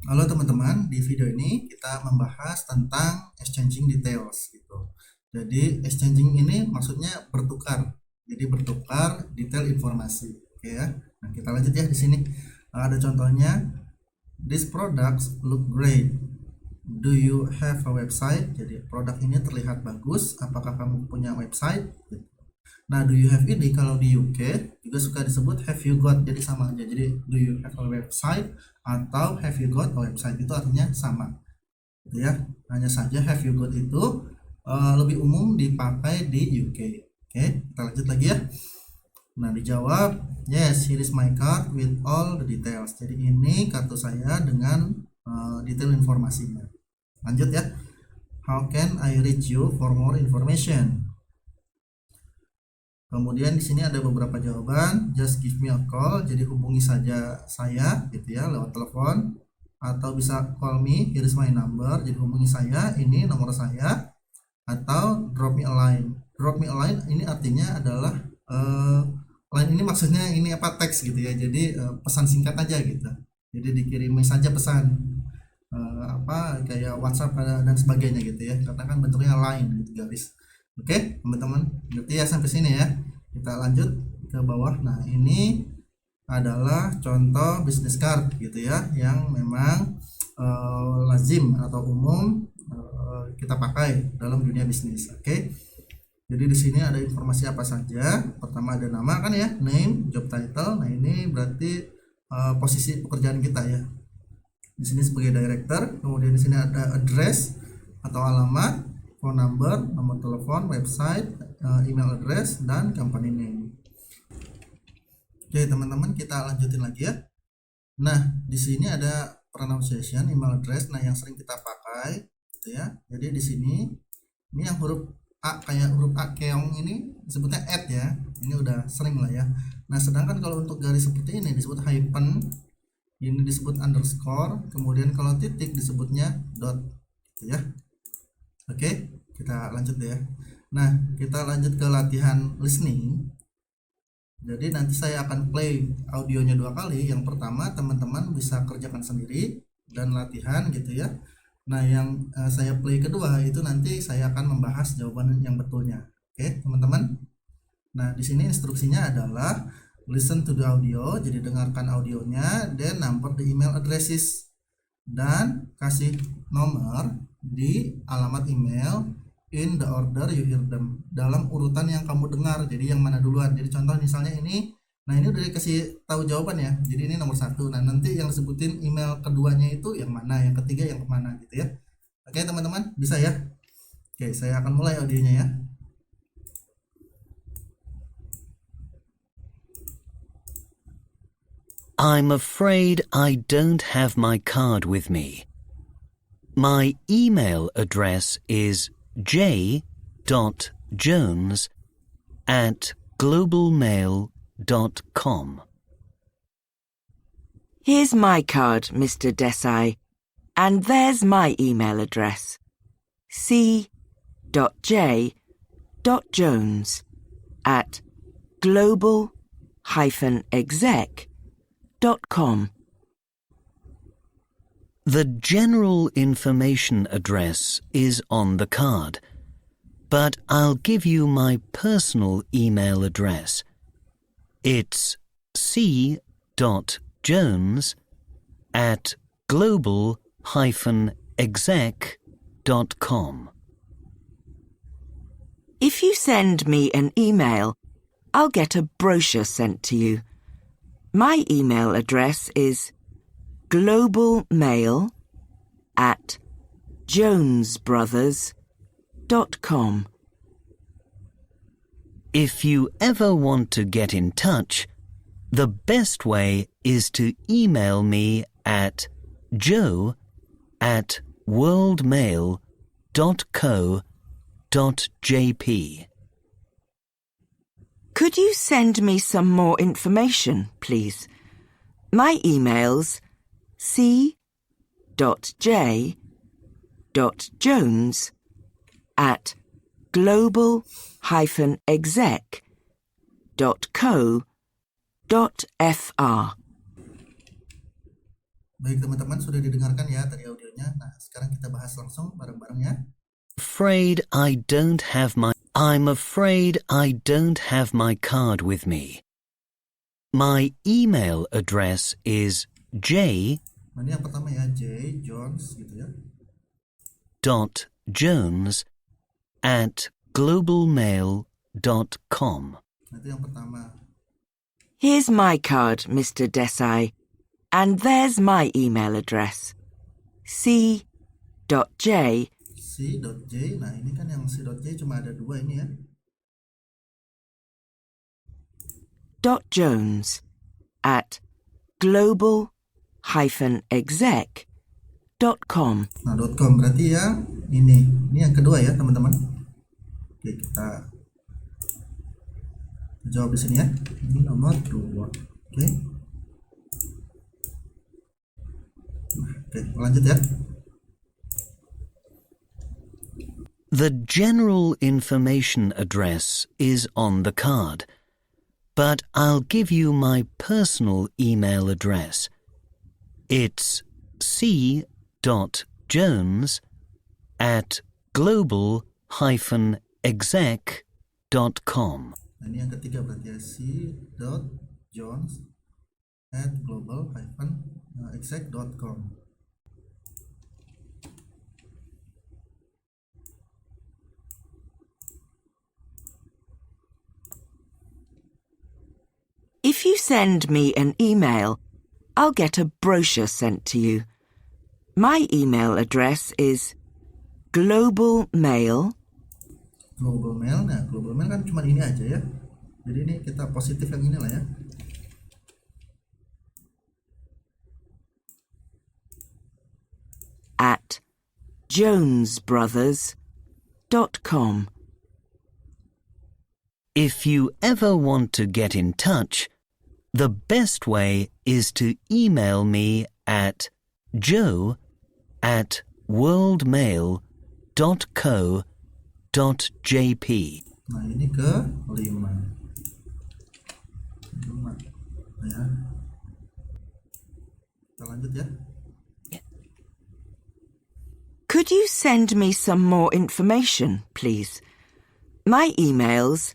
Halo teman-teman, di video ini kita membahas tentang exchanging details gitu. Jadi exchanging ini maksudnya bertukar. Jadi bertukar detail informasi. Oke ya. Nah, kita lanjut ya di sini. Ada contohnya, these products look great. Do you have a website? Jadi produk ini terlihat bagus. Apakah kamu punya website? Nah, do you have ini kalau di UK juga suka disebut have you got, jadi sama aja. Jadi do you have a website atau have you got a website itu artinya sama, gitu ya. Hanya saja have you got itu lebih umum dipakai di UK. Oke, kita lanjut lagi ya. Nah, dijawab yes, here is my card with all the details. Jadi ini kartu saya dengan detail informasinya. Lanjut ya. How can I reach you for more information? Kemudian di sini ada beberapa jawaban. Just give me a call, jadi hubungi saja saya gitu ya lewat telepon, atau bisa call me, here is my number, jadi hubungi saya, ini nomor saya, atau drop me a line. Drop me a line ini artinya adalah line ini maksudnya ini apa, teks gitu ya. Jadi pesan singkat aja gitu. Jadi dikirimi saja pesan apa kayak WhatsApp dan sebagainya gitu ya. Karena kan bentuknya line gitu, garis. Oke, teman-teman, ngerti ya sampai sini ya. Kita lanjut ke bawah. Nah, ini adalah contoh business card gitu ya, yang memang lazim atau umum kita pakai dalam dunia bisnis. Oke. Jadi di sini ada informasi apa saja. Pertama ada nama kan ya, name, job title. Nah, ini berarti posisi pekerjaan kita ya. Di sini sebagai director. Kemudian di sini ada address atau alamat, phone number, nomor telepon, website, email address, dan company name. Oke teman-teman, kita lanjutin lagi ya. Nah, di sini ada pronunciation, email address, nah yang sering kita pakai gitu ya. Jadi di sini ini yang huruf A, kayak huruf A keong ini disebutnya at ya. Ini udah sering lah ya. Nah, sedangkan kalau untuk garis seperti ini disebut hyphen, ini disebut underscore, kemudian kalau titik disebutnya dot gitu ya. Oke, kita lanjut deh ya. Nah, kita lanjut ke latihan listening. Jadi nanti saya akan play audionya 2 kali. Yang pertama teman-teman bisa kerjakan sendiri dan latihan gitu ya. Nah, yang saya play kedua itu nanti saya akan membahas jawaban yang betulnya. Oke, teman-teman. Nah, di sini instruksinya adalah listen to the audio, jadi dengarkan audionya, then number the email addresses, dan kasih nomor di alamat email in the order you hear them, dalam urutan yang kamu dengar. Jadi yang mana duluan. Jadi contoh misalnya ini, nah ini udah dikasih tahu jawaban ya, jadi ini nomor 1. Nah, nanti yang disebutin email keduanya itu yang mana, yang ketiga yang kemana gitu ya. Oke teman-teman, bisa ya. Oke, saya akan mulai audionya ya. I'm afraid I don't have my card with me. My email address is j.jones@globalmail.com. Here's my card, Mr. Desai, and there's my email address. c.j.jones@global-exec.com. The general information address is on the card, but I'll give you my personal email address. It's c.jones@global-exec.com. If you send me an email, I'll get a brochure sent to you. My email address is globalmail@jonesbrothers.com. If you ever want to get in touch, the best way is to email me at joe@worldmail.co.jp. Could you send me some more information, please? My email's c.j.jones@global-exec.co.fr. Baik teman-teman, sudah didengarkan ya tadi audionya. Nah, sekarang kita bahas langsung bareng-bareng ya. I'm afraid I don't have my card with me. My email address is j Nah, ini yang pertama ya, J Jones gitu ya. .jones@globalmail.com. Nah, itu yang pertama. Here's my card, Mr. Desai, and there's my email address. C.J. C.J. Nah, ini kan yang C.J cuma ada 2 ini ya. .Jones at global-exec.com. Nah, .com berarti yang ini yang kedua ya, teman-teman. Oke, kita jawab di sini ya. Ini nomor 2. Oke. Oke, lanjut ya. The general information address is on the card, but I'll give you my personal email address. It's c.jones@global-exec.com. Nah, ini yang ketiga berarti ya, c.jones@global-exec.com. If you send me an email, I'll get a brochure sent to you. My email address is globalmail. Global Mail. Nah, Global Mail kan cuma ini aja ya. Jadi ini kita positif yang ini lah ya. At jonesbrothers.com. If you ever want to get in touch, the best way is to email me at joe@worldmail.co.jp. Nah, ini ke 5. Ya. Kita lanjut ya. Could you send me some more information, please? My email's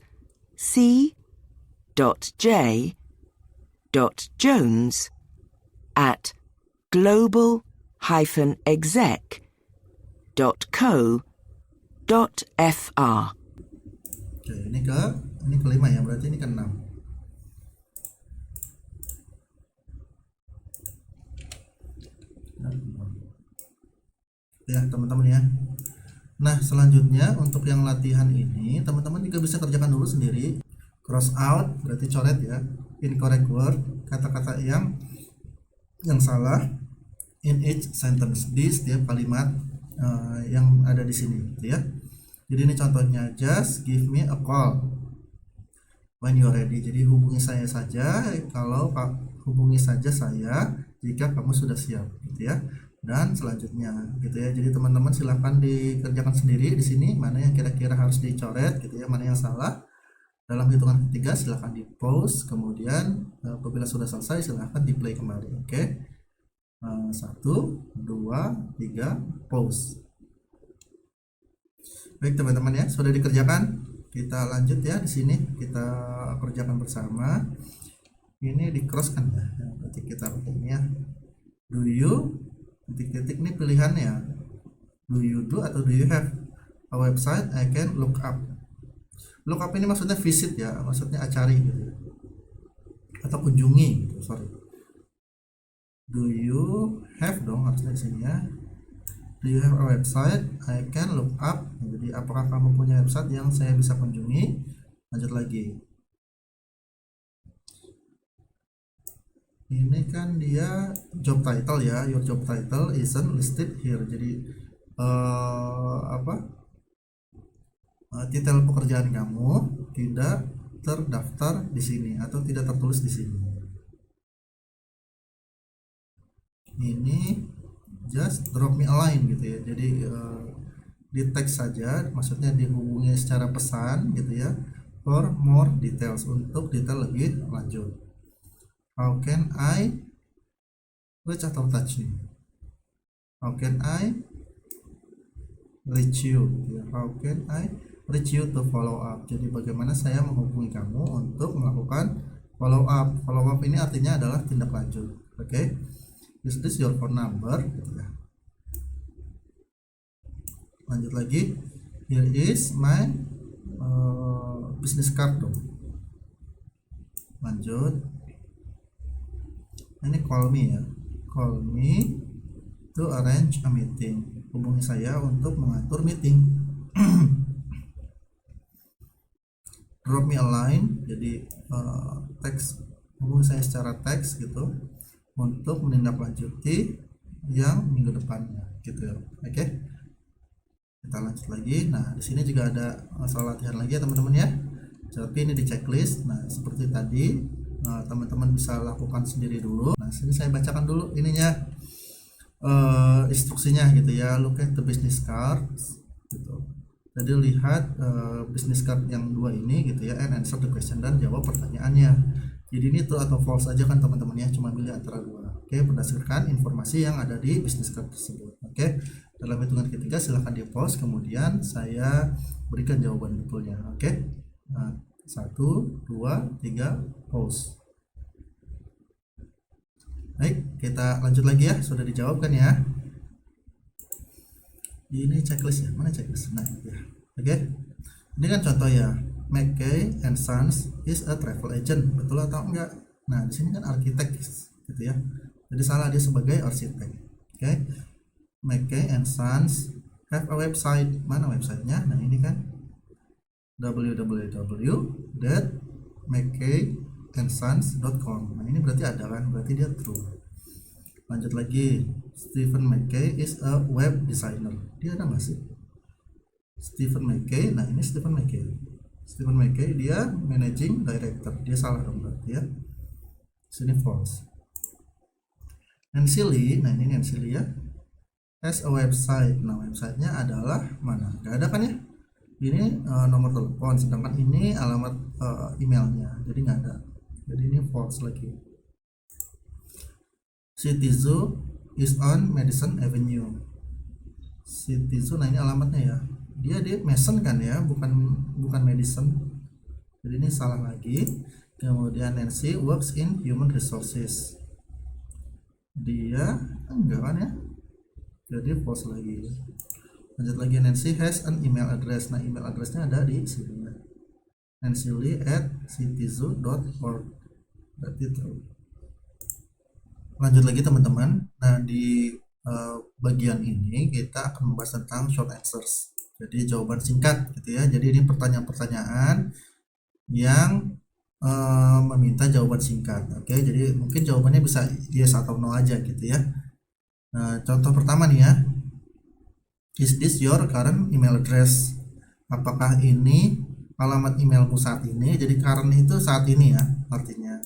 c.jones@global-exec.co.fr. Oke, ini ke 5 ya, berarti ini ke 6. Ya, teman-teman ya. Nah, selanjutnya untuk yang latihan ini, teman-teman juga bisa kerjakan dulu sendiri. Cross out berarti coret ya. Incorrect word, kata-kata yang salah in each sentence, di setiap kalimat yang ada di sini gitu ya. Jadi ini contohnya, just give me a call when you're ready. Jadi hubungi saya saja hubungi saja saya jika kamu sudah siap gitu ya. Dan selanjutnya gitu ya. Jadi teman-teman silahkan dikerjakan sendiri di sini mana yang kira-kira harus dicoret gitu ya, mana yang salah. Dalam hitungan ketiga silahkan di pause, kemudian apabila sudah selesai silahkan di play kembali. Oke. 1, 2, 3, pause. Baik teman-teman ya, sudah dikerjakan. Kita lanjut ya, di sini kita kerjakan bersama. Ini di cross kan ya, berarti kita pakai ini ya. Do you titik-titik ini pilihannya. Do you do atau do you have a website I can look up? Look up ini maksudnya visit ya, maksudnya cari gitu ya. Atau kunjungi gitu, sorry. Do you have dong harusnya di sini ya. Do you have a website I can look up? Jadi apakah kamu punya website yang saya bisa kunjungi? Lanjut lagi. Ini kan dia job title ya, your job title isn't listed here. Jadi titel pekerjaan kamu tidak terdaftar di sini atau tidak tertulis di sini. Ini just drop me a line gitu ya. Jadi di teks saja, maksudnya dihubungi secara pesan gitu ya. For more details, untuk detail lebih lanjut. How can I Reach atau touch nih. How can I reach you? How can I reach you to follow up? Jadi bagaimana saya menghubungi kamu untuk melakukan follow up? Follow up ini artinya adalah tindak lanjut. Oke. Is this your phone number? Gitu ya. Lanjut lagi. Here is my business card dong. Lanjut. Ini call me ya. Call me to arrange a meeting. Hubungi saya untuk mengatur meeting. Drop me a line. Jadi teks, hubungi saya secara teks gitu untuk menindaklanjuti yang minggu depannya gitu ya. Oke. Kita lanjut lagi. Nah, di sini juga ada soal latihan lagi ya teman-teman ya. Tapi ini di checklist. Nah, seperti tadi teman-teman bisa lakukan sendiri dulu. Nah, sini saya bacakan dulu ininya, instruksinya gitu ya. Look at the business cards gitu. Jadi lihat business card yang dua ini gitu ya, and answer the question, dan jawab pertanyaannya. Jadi ini true atau false aja kan teman-teman ya, cuma pilih antara dua. Oke, berdasarkan informasi yang ada di business card tersebut. Oke, dalam hitungan ketiga silahkan di pause, kemudian saya berikan jawaban betulnya. Oke, nah, 1, 2, 3, pause. Baik, kita lanjut lagi ya. Sudah dijawab kan ya? Ini checklist ya, mana checklist? Nah ya. Oke, ini kan contoh ya. McKay and Sons is a travel agent, betul atau enggak? Nah di sini kan arsitek gitu ya, jadi salah dia sebagai arsitek. Oke, McKay and Sons have a website. Mana websitenya? Nah ini kan www.mckayandsons.com. Nah ini berarti ada kan, berarti dia true. Lanjut lagi, Stephen McKay is a web designer. Dia ada nggak sih? Stephen McKay, nah ini Stephen McKay. Stephen McKay dia managing director. Dia salah dong berarti ya. Sini false. Nancy Lee, nah ini Nancy Lee ya, has a website. Nah websitenya adalah mana? Gak ada kan ya? Ini nomor telepon, sedangkan ini alamat emailnya, jadi nggak ada. Jadi ini false lagi. City Zoo is on Madison Avenue. City Zoo, nah ini alamatnya ya. Dia Mason kan ya, bukan Madison. Jadi ini salah lagi. Kemudian Nancy works in human resources. Dia enggak kan ya? Jadi false lagi. Lanjut lagi, Nancy has an email address. Nah email addressnya ada di sini. nancylee@cityzoo.org. Berarti true. Lanjut lagi teman-teman. Nah di bagian ini kita akan membahas tentang short answers. Jadi jawaban singkat gitu ya. Jadi ini pertanyaan-pertanyaan yang meminta jawaban singkat. Oke, jadi mungkin jawabannya bisa yes atau no aja gitu ya. Nah, contoh pertama nih ya. Is this your current email address? Apakah ini alamat emailmu saat ini? Jadi current itu saat ini ya artinya.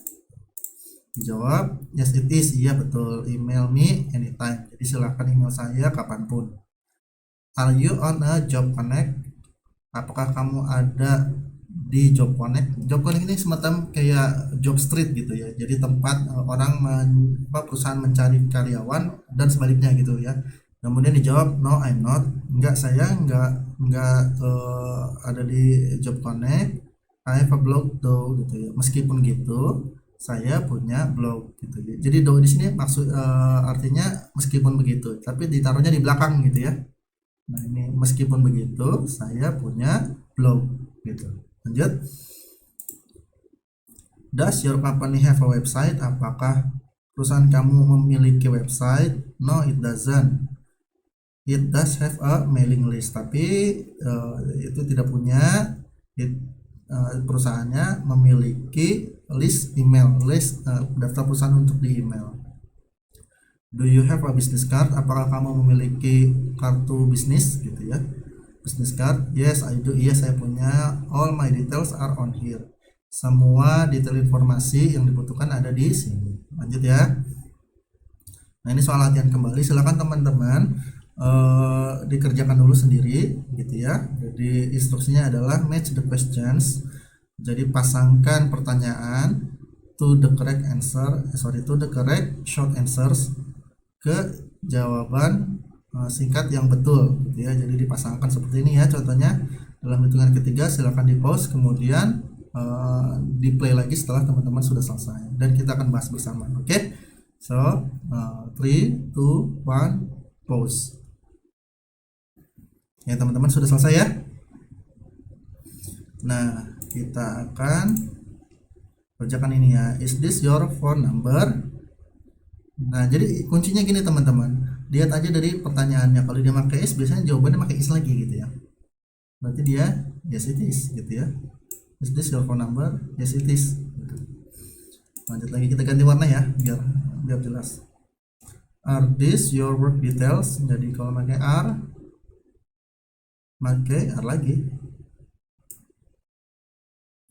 Dijawab yes it is. Iya betul. Email me anytime. Jadi silahkan email saya kapanpun. Are you on a job connect? Apakah kamu ada di job connect? Job connect ini semacam kayak job street gitu ya. Jadi tempat orang perusahaan mencari karyawan dan sebaliknya gitu ya. Kemudian dijawab no I'm not. Enggak, saya enggak ada di job connect. I have a blog though gitu ya. Meskipun gitu, saya punya blog gitu. Jadi though di sini maksud artinya meskipun begitu, tapi ditaruhnya di belakang gitu ya. Nah ini meskipun begitu saya punya blog gitu. Lanjut. Does your company have a website? Apakah perusahaan kamu memiliki website? No it doesn't. It does have a mailing list. Tapi itu tidak punya. Perusahaannya memiliki list email, list daftar perusahaan untuk di email. Do you have a business card? Apakah kamu memiliki kartu bisnis gitu ya? Business card? Yes, I do. Iya, saya punya. All my details are on here. Semua detail informasi yang dibutuhkan ada di sini. Lanjut ya. Nah, ini soal latihan kembali. Silakan teman-teman dikerjakan dulu sendiri gitu ya. Jadi instruksinya adalah match the questions. Jadi pasangkan pertanyaan to the correct short answers ke jawaban singkat yang betul gitu ya. Jadi dipasangkan seperti ini ya contohnya. Dalam hitungan ketiga silakan di pause, kemudian di play lagi setelah teman-teman sudah selesai dan kita akan bahas bersama. Oke. So 3 2 1 pause. Ya teman-teman sudah selesai ya. Nah kita akan kerjakan ini ya. Is this your phone number? Nah jadi kuncinya gini teman-teman, lihat aja dari pertanyaannya. Kalau dia pakai is, biasanya jawabannya pakai is lagi gitu ya. Berarti dia yes it is gitu ya. Is this your phone number? Yes it is gitu. Lanjut lagi, kita ganti warna ya biar jelas. Are these your work details? Jadi kalau pakai are lagi.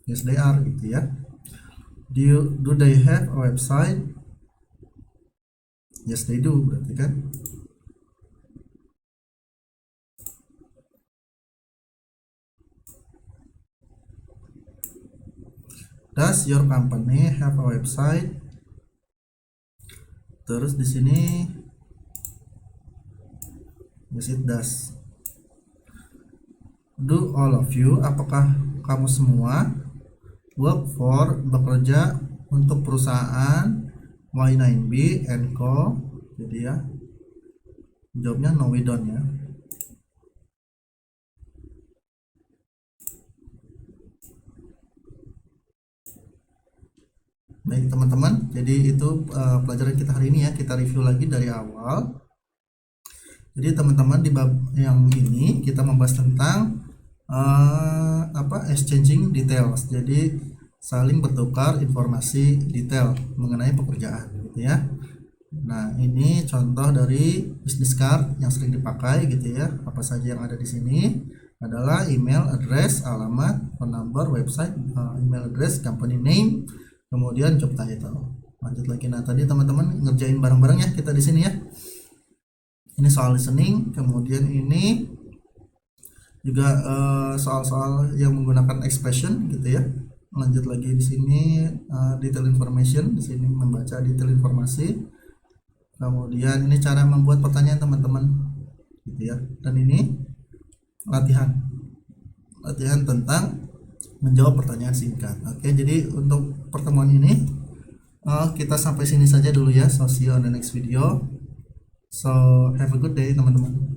Yes they are gitu ya. Do they have a website? Yes they do, berarti kan. Does your company have a website? Terus di sini yes it does. Do all of you, apakah kamu semua work for, bekerja untuk perusahaan Y9B and Co. Jadi ya jawabnya no we don't ya. Baik teman-teman, jadi itu pelajaran kita hari ini ya. Kita review lagi dari awal. Jadi teman-teman di bab yang ini kita membahas tentang exchanging details. Jadi saling bertukar informasi detail mengenai pekerjaan gitu ya. Nah ini contoh dari business card yang sering dipakai gitu ya. Apa saja yang ada di sini adalah email address, alamat, phone number, website, email address, company name, kemudian job title. Lanjut lagi. Nah tadi teman-teman ngerjain bareng-bareng ya kita di sini ya. Ini soal listening, kemudian ini juga soal-soal yang menggunakan expression gitu ya. Lanjut lagi di sini detail information, di sini membaca detail informasi. Kemudian ini cara membuat pertanyaan teman-teman gitu ya. Dan ini latihan tentang menjawab pertanyaan singkat. Oke, jadi untuk pertemuan ini kita sampai sini saja dulu ya. So see you on the next video. So have a good day teman-teman.